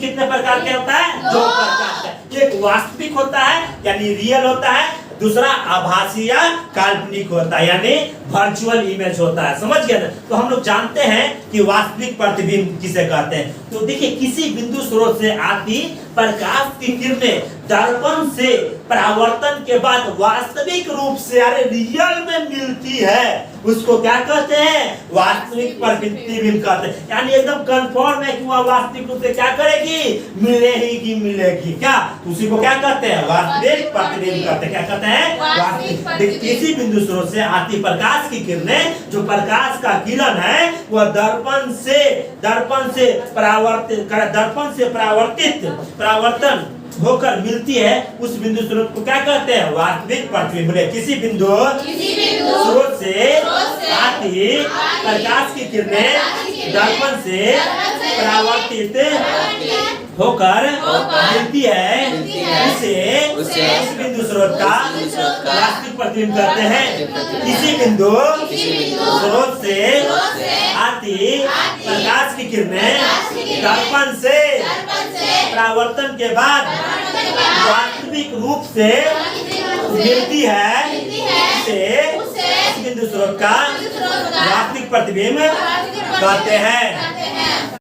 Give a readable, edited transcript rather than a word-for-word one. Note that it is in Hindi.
प्रतिबिंब कितने प्रकार के होता है? 2 प्रकार का। एक वास्तविक होता है यानी रियल होता है, दूसरा आभासी या काल्पनिक होता है यानी वर्चुअल इमेज होता है। समझ गए ना? तो हम लोग जानते हैं कि वास्तविक प्रतिबिंब किसे कहते हैं। तो देखिए, किसी बिंदु स्रोत से आती प्रकाश की किरणें दर्पण से परावर्तन के बाद वास्तविक रूप से अरे रियल में मिलती है, उसको क्या कहते हैं? वास्तविक प्रतिबिंब कहते हैं। यानी एकदम कंफर्म है कि वह वास्तविक रूप से क्या करेगी? मिलेगी। क्या उसी को क्या कहते हैं? वास्तविक प्रतिबिंब कहते हैं। क्या कहते हैं? वास्तविक। किसी बिंदु स्रोत से आती प्रकाश की किरणें, जो प्रकाश का किरण है वह दर्पण से परावर्तन होकर मिलती है, उस बिंदु स्रोत को क्या कहते हैं? वास्तविक प्रतिबिंब। किसी बिंदु स्रोत से आती प्रकाश की किरणें दर्पण से परावर्तित होकर मिलती है, उसे उस बिंदु स्रोत का वास्तविक प्रतिबिंब कहते हैं। किसी बिंदु स्रोत से आती प्रकाश की किरणें दर्पण से परावर्तन के बाद वास्तविक रूप से मिलती है, इसे बिंदु स्रोत का वास्तविक प्रतिबिंब कहते हैं।